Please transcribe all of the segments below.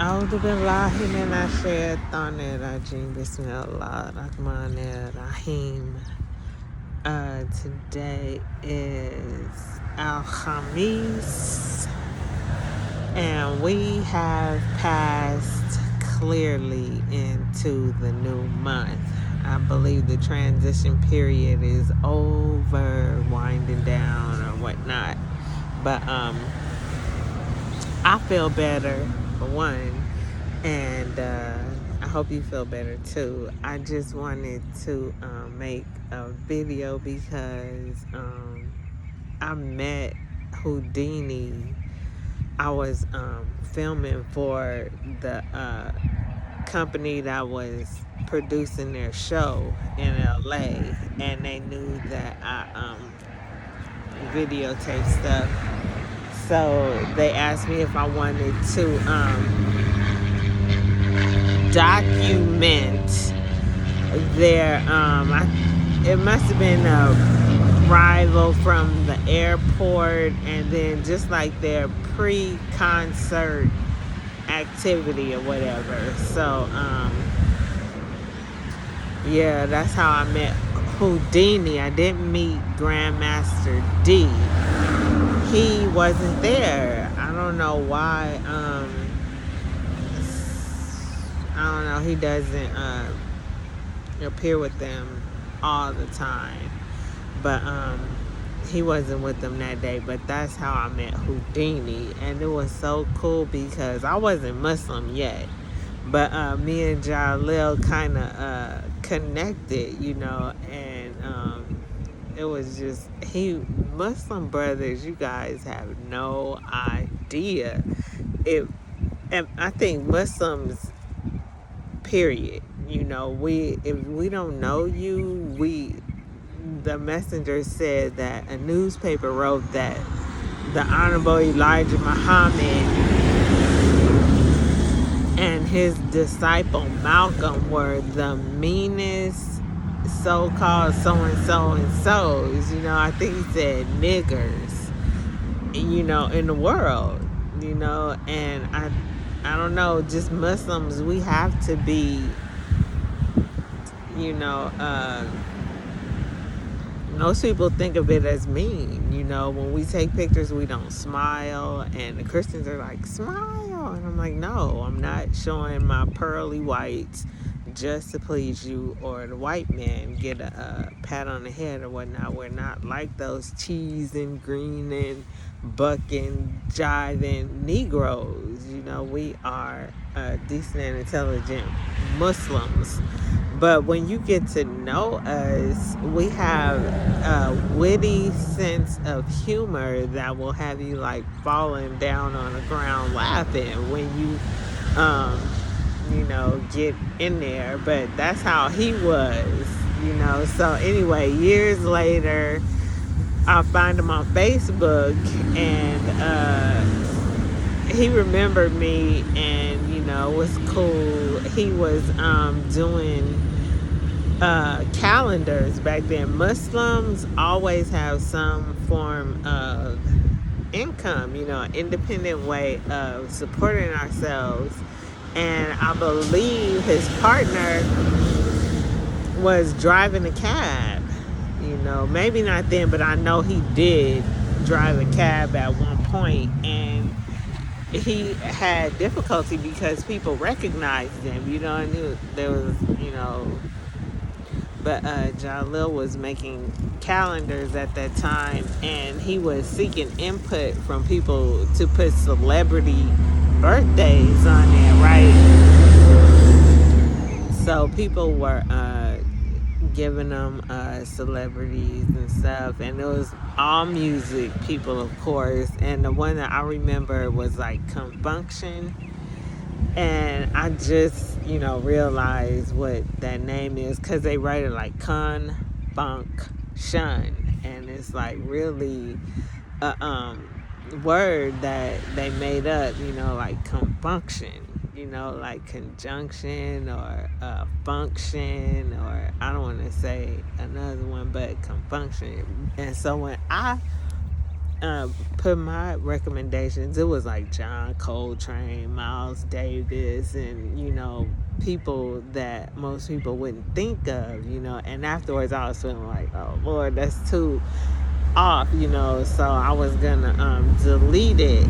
أعوذ بالله من الشيطان الرجيم بسم الله الرحمن الرحيم. Today is Al Khamis, and we have passed clearly into the new month. I believe the transition period is over, winding down or whatnot. But I feel better for one, and I hope you feel better too. I just wanted to make a video because I met Houdini. I was filming for the company that was producing their show in LA, and they knew that I videotape stuff. So they asked me if I wanted to document their it must have been a arrival from the airport, and then just like their pre-concert activity or whatever. So yeah, that's how I met Houdini. I didn't meet Grandmaster D. He wasn't there. I don't know why. I don't know. He doesn't appear with them all the time, but he wasn't with them that day. But that's how I met Houdini, and it was so cool because I wasn't Muslim yet, but me and Jalil kind of connected, and it was just Muslim brothers. You guys have no idea. And I think Muslims, period. If we don't know you, the messenger said that a newspaper wrote that the Honorable Elijah Muhammad and his disciple Malcolm were the meanest so-called so-and-so and so's. I think he said niggers, in the world, and I don't know, just Muslims, we have to be, most people think of it as mean. When we take pictures, we don't smile, and the Christians are like, smile. And I'm like, no, I'm not showing my pearly whites just to please you, or the white man get a pat on the head or whatnot. We're not like those cheesing, greening, bucking, jiving Negroes. We are decent and intelligent Muslims. But when you get to know us, we have a witty sense of humor that will have you like falling down on the ground laughing when you get in there. But that's how he was. So anyway, years later, I find him on Facebook, and he remembered me, and it was cool. He was doing calendars back then. Muslims always have some form of income, an independent way of supporting ourselves. And I believe his partner was driving a cab. Maybe not then, but I know he did drive a cab at one point, and he had difficulty because people recognized him. I knew there was, but Jalil was making calendars at that time, and he was seeking input from people to put celebrity birthdays on there, right? So people were giving them celebrities and stuff, and it was all music people, of course. And the one that I remember was like Confunction, and I just realized what that name is because they write it like Con-Funk-Shun, and it's like really a word that they made up, like confunction, like conjunction, or function, or I don't want to say another one, but confunction. And so when I put my recommendations. It was like John Coltrane, Miles Davis, and people that most people wouldn't think of. And afterwards I was feeling like, oh Lord, that's too off. So I was gonna delete it,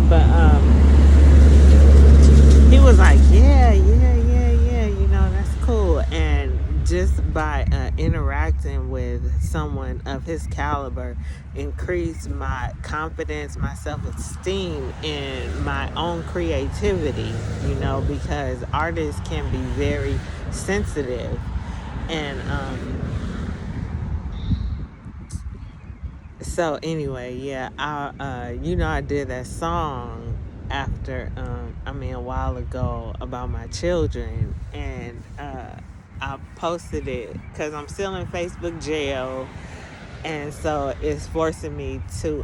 but he was like, yeah, that's cool. And just by interacting with someone of his caliber increased my confidence, my self-esteem, and my own creativity, because artists can be very sensitive. And so anyway, yeah, I did that song after, a while ago about my children, and I posted it because I'm still in Facebook jail, and so it's forcing me to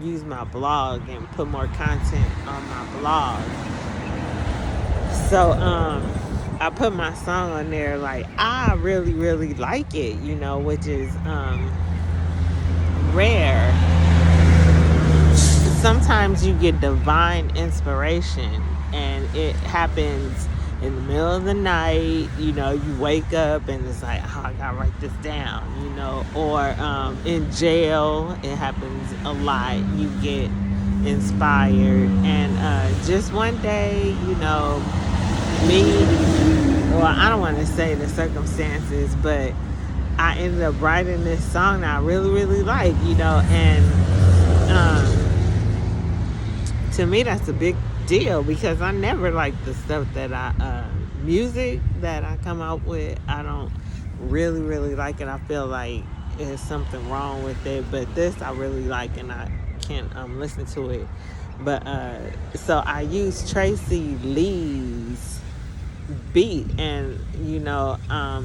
use my blog and put more content on my blog. So I put my song on there, like, I really, really like it, which is rare. Sometimes you get divine inspiration, and it happens in the middle of the night. You wake up and it's like, oh, I gotta write this down, or in jail, it happens a lot. You get inspired, and just one day, I don't want to say the circumstances, but I ended up writing this song that I really, really like, and to me that's a big deal, because I never like the stuff that music that I come out with. I don't really, really like it. I feel like there's something wrong with it, but this I really like, and I can listen to it. But so I used Tracey Lee's beat, and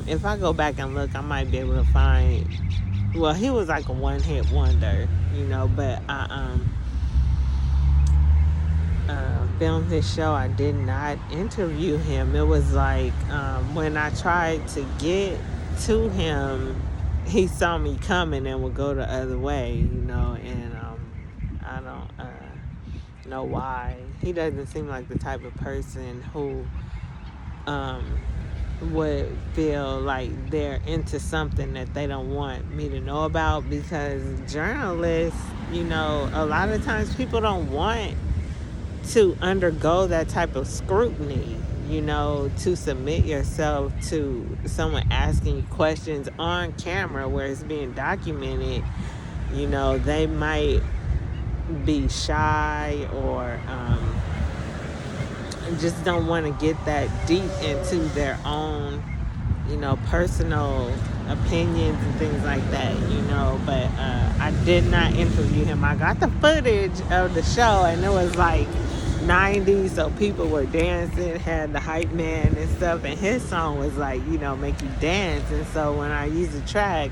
if I go back and look, I might be able to find, well, he was like a one-hit wonder, but I filmed this show. I did not interview him. It was like when I tried to get to him, he saw me coming and would go the other way, and I don't know why. He doesn't seem like the type of person who would feel like they're into something that they don't want me to know about, because journalists, a lot of times people don't want to undergo that type of scrutiny, to submit yourself to someone asking you questions on camera where it's being documented. They might be shy, or just don't want to get that deep into their own, personal opinions and things like that, but I did not interview him. I got the footage of the show, and it was like 90s, so people were dancing, had the hype man and stuff, and his song was like, make you dance. And so when I use the track,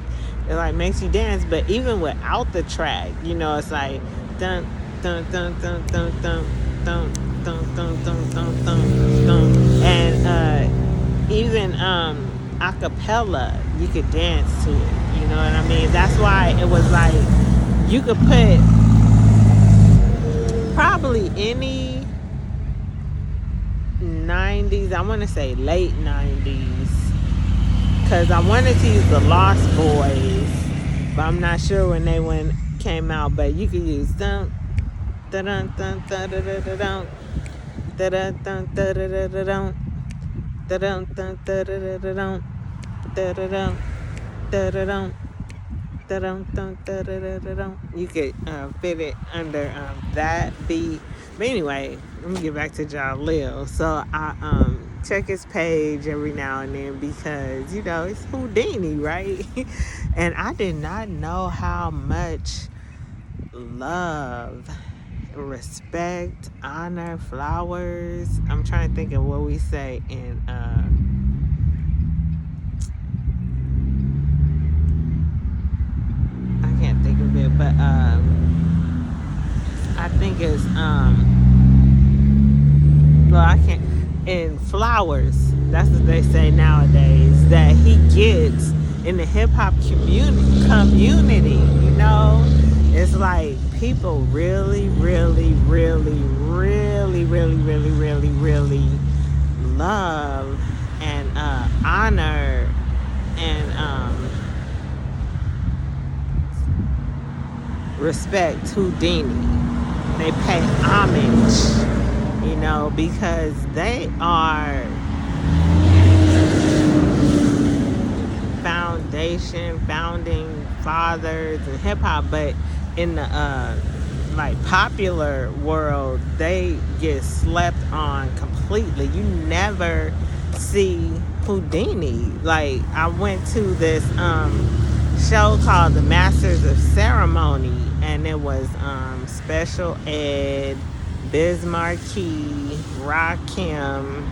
it like makes you dance, but even without the track, it's like dun dun dun dun dun dun dun dun dun dun dun dun dun, and even a cappella, you could dance to it, you know what I mean? That's why it was like, you could put probably any 90s, I want to say late 90s, because I wanted to use the Lost Boys, but I'm not sure when they came out. But you could use dun dun dun dun dun dun dun dun dun dun dun dun dun dun. You could fit it under that beat. But anyway, let me get back to Jalil. So I check his page every now and then, because it's Houdini, right? And I did not know how much love, respect, honor, flowers. I'm trying to think of what we say in I can't think of it, but I think it's well, I can't, in flowers, that's what they say nowadays, that he gets in the hip hop community, you know, it's like people really, really, really, really, really, really, really, really love and honor and respect Houdini. They pay homage, you know, because they are founding fathers in hip hop, but in the like popular world, they get slept on completely. You never see Houdini. Like I went to this show called The Masters of Ceremony, and it was Special Ed, Biz Markie, Rakim,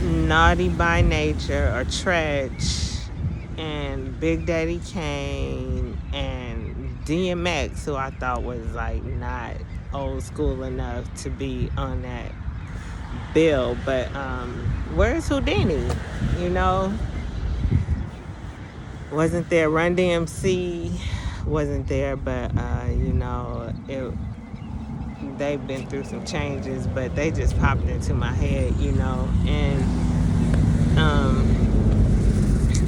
Naughty by Nature or Tretch, and Big Daddy Kane and DMX, who I thought was like not old school enough to be on that bill. But where's Houdini? You know, wasn't there? Run DMC wasn't there, but you know, they've been through some changes, but they just popped into my head, you know. And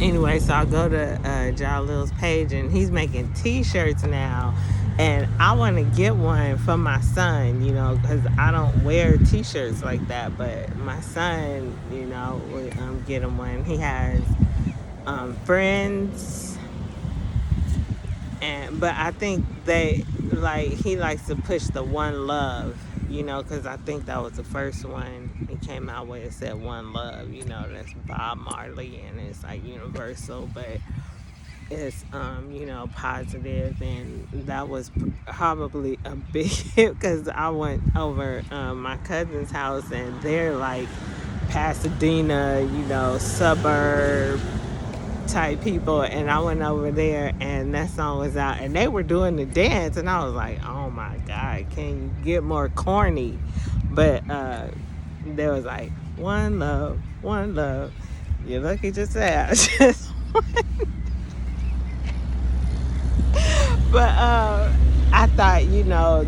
anyway, so I go to Jalil's page, and he's making t-shirts now, and I want to get one for my son, you know, because I don't wear t-shirts like that, but my son, you know, would get him one. He has friends, but I think he likes to push the one love, you know, because I think that was the first one he came out with. It said one love, you know, that's Bob Marley, and it's like universal, but it's you know, positive, and that was probably a big hit because I went over my cousin's house, and they're like Pasadena, you know, suburb type people, and I went over there and that song was out and they were doing the dance, and I was like, oh my god, can you get more corny? But there was like one love, you're lucky to say I just but I thought, you know,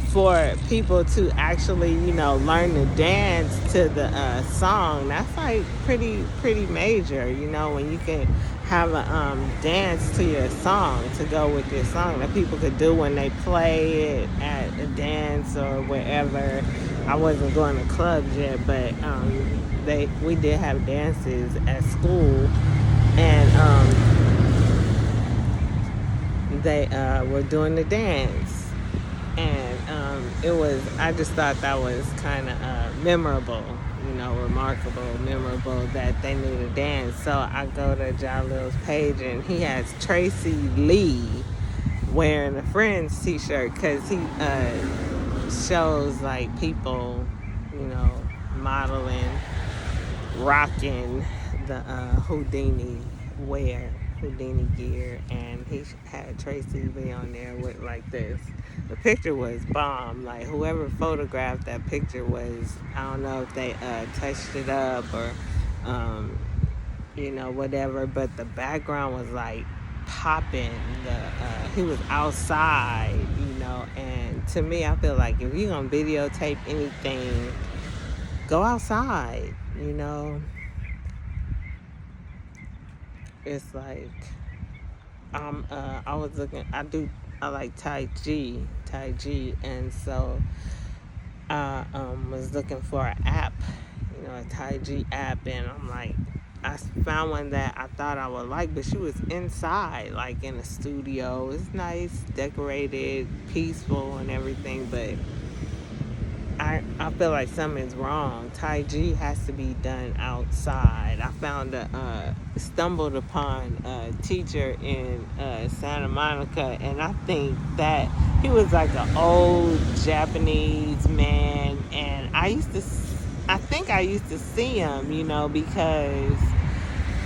for people to actually, you know, learn to dance to the song, that's like pretty major, you know, when you can have a dance to your song to go with your song that people could do when they play it at a dance or wherever. I wasn't going to clubs yet, but we did have dances at school, and they were doing the dance. And I just thought that was kind of memorable, you know, memorable that they knew to dance. So I go to Jalil's page, and he has Tracey Lee wearing a Friends t-shirt because he shows like people, you know, modeling, rocking the Houdini gear, and he had Tracey Lee on there with like this. The picture was bomb. Like whoever photographed that picture was, I don't know if they touched it up or you know, whatever, but the background was like popping. He was outside, you know, and to me, I feel like if you're gonna videotape anything, go outside, you know. It's like I was looking. I like Tai Chi, and so I was looking for an app, you know, a Tai Chi app, and I'm like, I found one that I thought I would like, but she was inside, like in a studio. It's nice, decorated, peaceful, and everything, but I feel like something's wrong. Tai Chi has to be done outside. I stumbled upon a teacher in Santa Monica, and I think that he was like an old Japanese man, and I think I used to see him, you know, because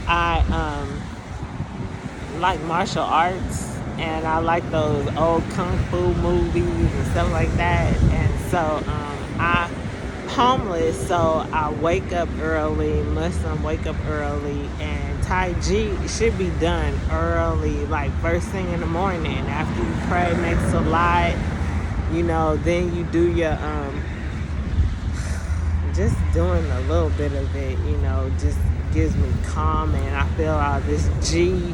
I like martial arts, and I like those old kung fu movies and stuff like that, and so I homeless, so I wake up early, Muslim wake up early, and Tai Chi should be done early, like first thing in the morning. After you pray, make salat, then you do your, just doing a little bit of it, just gives me calm, and I feel all this G,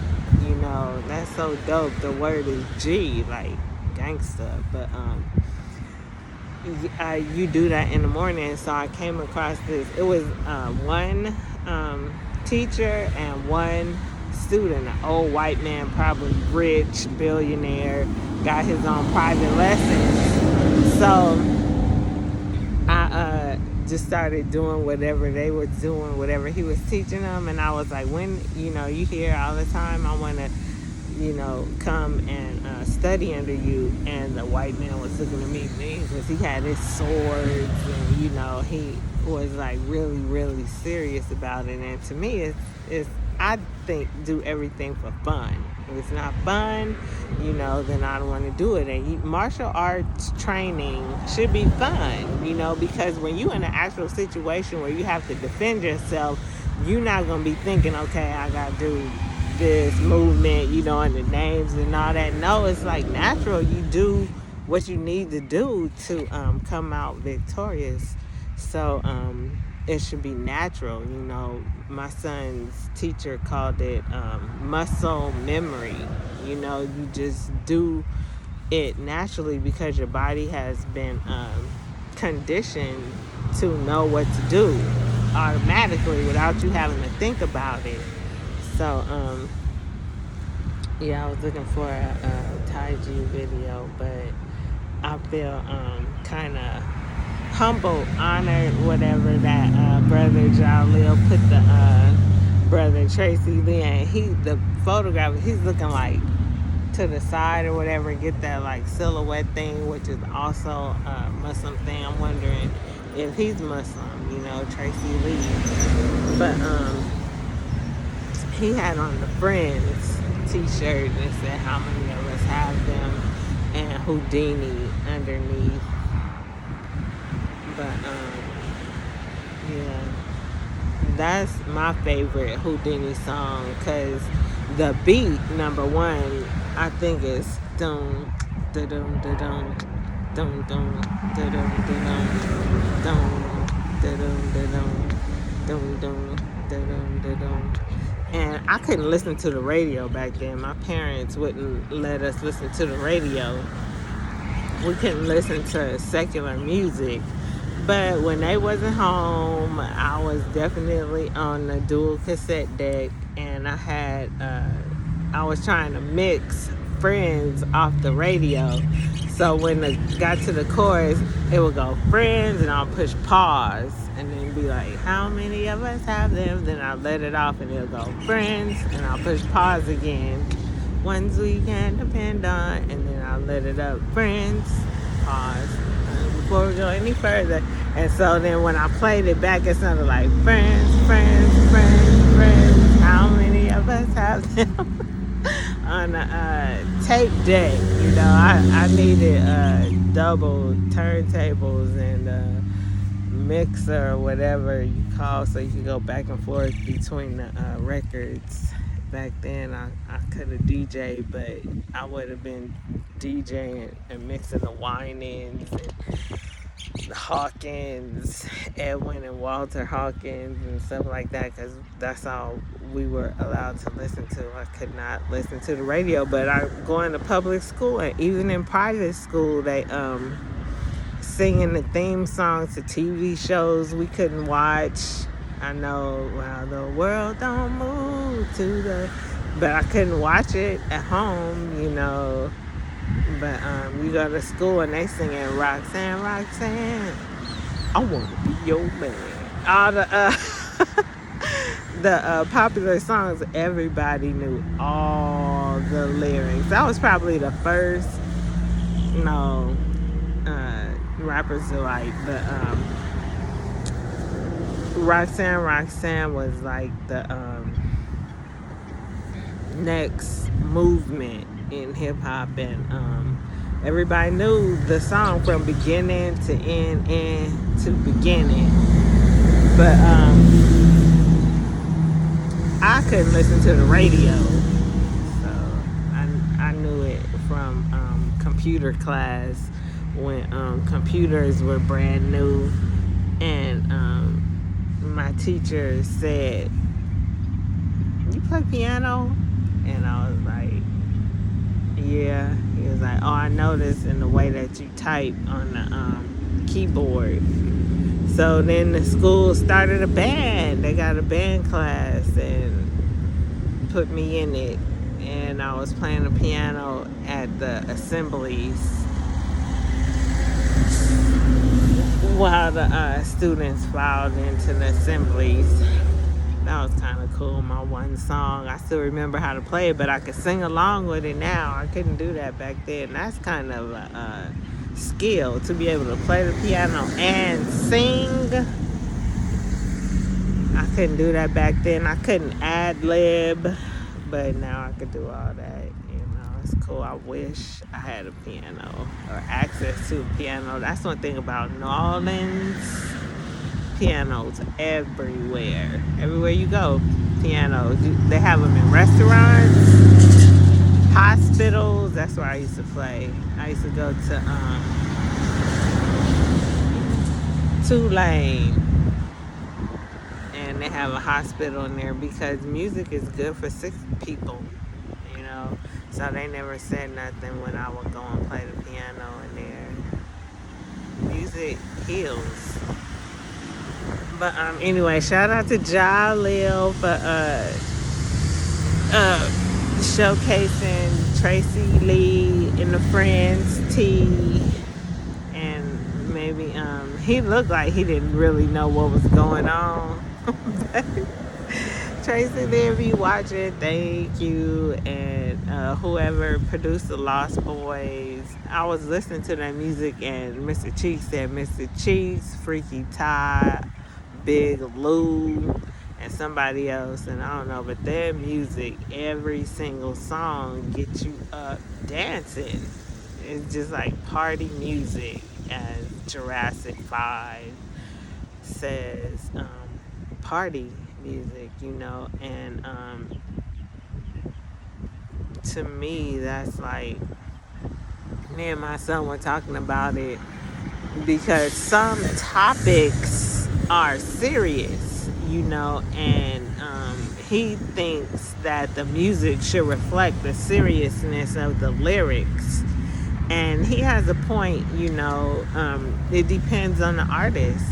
that's so dope. The word is G, like gangsta, but, you do that in the morning. So I came across this. It was one teacher and one student, an old white man, probably rich, billionaire, got his own private lessons. So I just started doing whatever they were doing, whatever he was teaching them. And I was like, when, you hear all the time, I want to, come and study under you. And the white man was looking at me because he had his swords, and he was like really, really serious about it. And to me, it's I think do everything for fun. If it's not fun, then I don't want to do it. And martial arts training should be fun, because when you're in an actual situation where you have to defend yourself, you're not going to be thinking, okay, I got to do this movement, and the names and all that. No, it's like natural. You do what you need to do to come out victorious. So it should be natural. My son's teacher called it muscle memory. You just do it naturally because your body has been conditioned to know what to do automatically without you having to think about it. So, I was looking for a Tai Chi video, but I feel kind of humbled, honored, whatever, that brother Jalil put the brother Tracey Lee, and the photographer, he's looking like to the side or whatever, get that like silhouette thing, which is also a Muslim thing. I'm wondering if he's Muslim, Tracey Lee. But he had on the Friends t-shirt and it said how many of us have them, and Houdini underneath. But that's my favorite Houdini song, because the beat, number one, I think is dum da dum da dum dum dum da dum da dum dum da dum da dum dum dum da dum da dum. And I couldn't listen to the radio back then. My parents wouldn't let us listen to the radio. We couldn't listen to secular music. But when they wasn't home, I was definitely on the dual cassette deck, and I was trying to mix Friends off the radio. So when it got to the chorus, it would go Friends, and I'll push pause, and then be like, how many of us have them? Then I'll let it off, and it'll go Friends, and I'll push pause again. Ones we can depend on, and then I'll let it up. Friends, pause. Before we go any further. And so then when I played it back, it sounded like Friends, Friends, Friends, Friends. How many of us have them? On a tape deck, I needed double turntables and a mixer or whatever you call, so you could go back and forth between the records. Back then I could have DJ'd, but I would have been DJing and mixing the Winans and the Hawkins, Edwin and Walter Hawkins and stuff like that, because that's all we were allowed to listen to. I could not listen to the radio, but I going to public school, and even in private school, they singing the theme songs to TV shows we couldn't watch. I know, well, the world don't move but I couldn't watch it at home, But you go to school and they singing Roxanne, Roxanne, I want to be your man. All the popular songs, everybody knew all the lyrics. That was probably the first, rappers to like the Roxanne, Roxanne was like the next movement in hip hop, and Everybody knew the song from beginning to end to beginning. But I couldn't listen to the radio. So I knew it from computer class when computers were brand new. And my teacher said, "You play piano?" And I was like, "Yeah." He was like, "Oh, I noticed in the way that you type on the keyboard." So then the school started a band. They got a band class and put me in it. And I was playing the piano at the assemblies while the students filed into the assemblies. That was kind of cool. My one song, I still remember how to play it, but I could sing along with it now. I couldn't do that back then. That's kind of a skill to be able to play the piano and sing. I couldn't do that back then. I couldn't ad lib, but now I could do all that. It's cool. I wish I had a piano or access to a piano. That's one thing about New Orleans. Pianos everywhere. Everywhere you go, pianos. They have them in restaurants, hospitals. That's where I used to play. I used to go to Tulane, and they have a hospital in there because music is good for sick people, So they never said nothing when I would go and play the piano in there. Music heals. But anyway, shout out to Jalil for showcasing Tracey Lee and the Friends tea. And maybe he looked like he didn't really know what was going on. Tracey Lee, if you watch it, thank you. And whoever produced the Lost Boys, I was listening to that music and Mr. Cheeks said Mr. Cheeks, Freaky Ty, Big Lou, and somebody else, and I don't know, but their music, every single song gets you up dancing. It's just like party music, as Jurassic 5 says, party music, and to me, that's like, me and my son were talking about it because some topics are serious, and he thinks that the music should reflect the seriousness of the lyrics. And he has a point, it depends on the artist,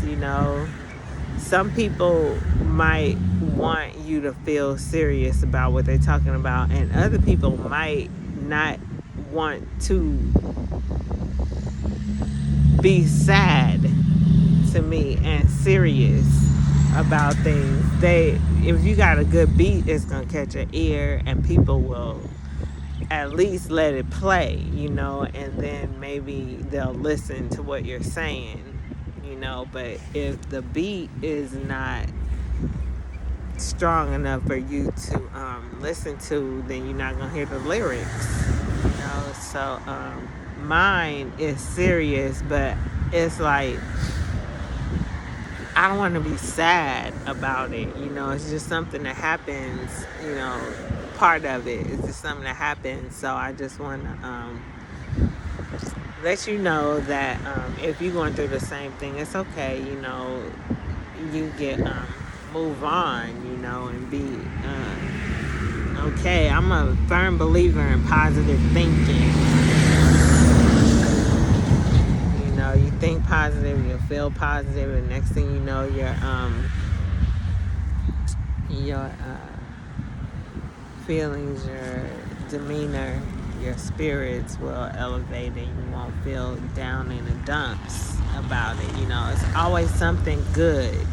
Some people might want you to feel serious about what they're talking about, and other people might not want to be sad to me and serious about things. If you got a good beat, it's gonna catch your ear, and people will at least let it play, and then maybe they'll listen to what you're saying, but if the beat is not strong enough for you to listen to, then you're not gonna hear the lyrics, so mine is serious, but it's like I don't want to be sad about it, it's just something that happens, part of it is just something that happens. So I just want to let you know that if you're going through the same thing, it's okay, you get move on, and be okay. I'm a firm believer in positive thinking. You think positive, you feel positive, and next thing you know, your feelings, your demeanor, your spirits will elevate, and you won't feel down in the dumps about it. It's always something good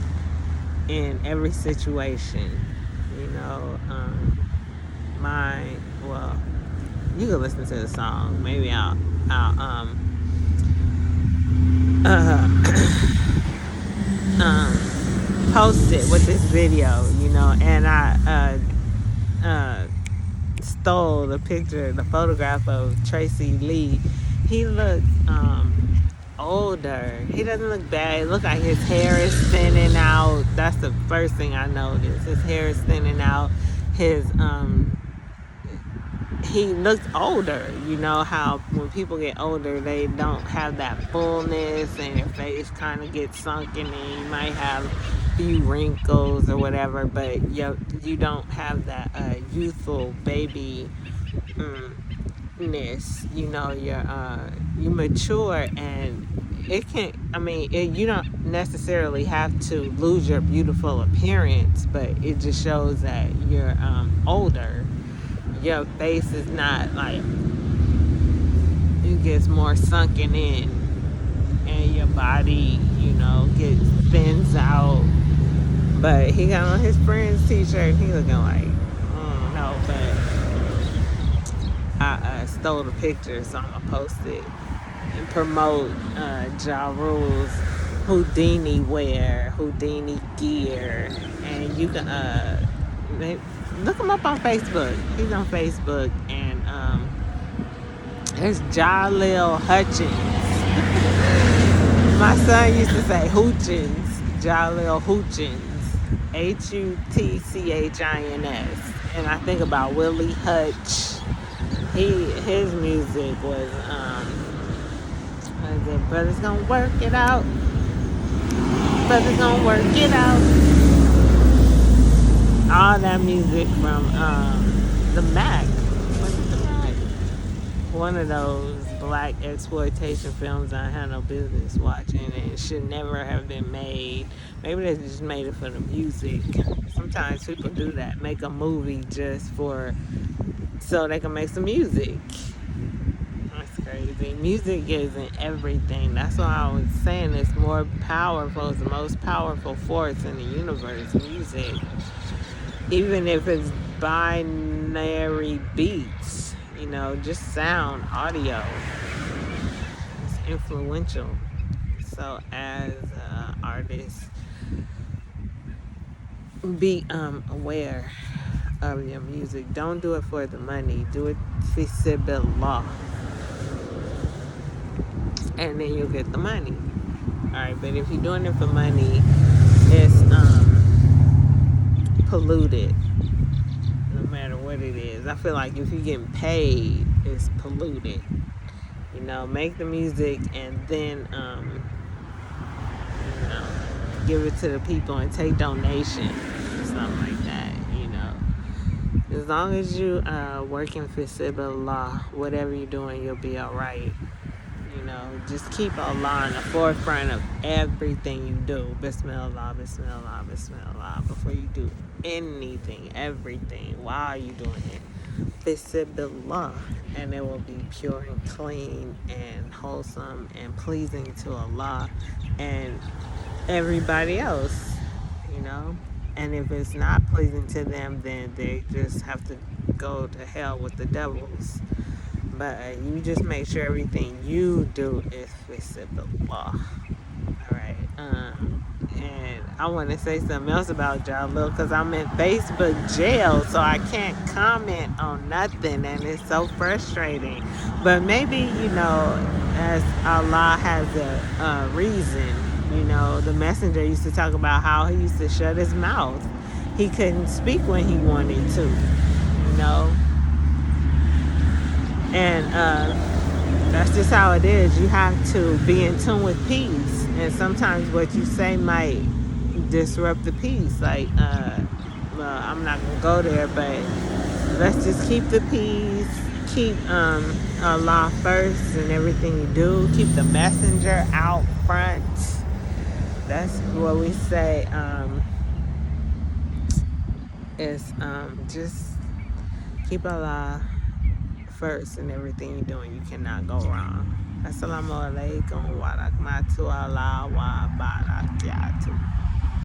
in every situation. Well, you can listen to the song. Maybe I'll post it with this video, and I stole the photograph of Tracey Lee he looks older. He doesn't look bad. It looks like his hair is thinning out. That's the first thing I noticed. His hair is thinning out. His he looks older. You know how when people get older, they don't have that fullness, and their face kind of gets sunken, and you might have a few wrinkles or whatever, but you don't have that youthful baby ness. You know, you mature, and it can. I mean, you don't necessarily have to lose your beautiful appearance, but it just shows that you're older. Your face is not like it gets more sunken in, and your body, gets thins out. But he got on his friend's t-shirt, and he looking like, no, but I stole the picture, so I'm gonna post it and promote Jalil's Houdini wear, Houdini gear, and you can look him up on Facebook. He's on Facebook, and it's Jalil Hutchins. My son used to say Hoochins, Jalil Hoochins, Hutchins, and I think about Willie Hutch. His music was brothers gonna work it out, brothers gonna work it out. All that music from the Mac. Was it the Mac? One of those black exploitation films I had no business watching, and it should never have been made. Maybe they just made it for the music. Sometimes people do that, make a movie just so they can make some music. That's crazy. Music isn't everything. That's why I was saying it's more powerful. It's the most powerful force in the universe, music. Even if it's binary beats, just sound, audio. It's influential. So as artists, be aware of your music. Don't do it for the money. Do it recipricously, and then you'll get the money. Alright, but if you're doing it for money, it's polluted. No matter what it is. I feel like if you're getting paid, it's polluted. Make the music and then give it to the people and take donations, something like that. As long as you working for Allah, whatever you're doing, you'll be all right. Just keep Allah in the forefront of everything you do. Bismillah, Bismillah, Bismillah. Before you do anything, everything, while you're doing it, Bismillah. And it will be pure and clean and wholesome and pleasing to Allah and everybody else, And if it's not pleasing to them, then they just have to go to hell with the devils. But you just make sure everything you do is reciprocal. Alright. And I want to say something else about Jalil, because I'm in Facebook jail, so I can't comment on nothing, and it's so frustrating. But maybe, as Allah has a reason. The messenger used to talk about how he used to shut his mouth. He couldn't speak when he wanted to, And that's just how it is. You have to be in tune with peace. And sometimes what you say might disrupt the peace. Like, well, I'm not going to go there, but let's just keep the peace. Keep Allah first in everything you do. Keep the messenger out front. That's what we say. Is just keep Allah first in everything you're doing. You cannot go wrong. Assalamu alaikum wa rahmatullahi wa barakatuh.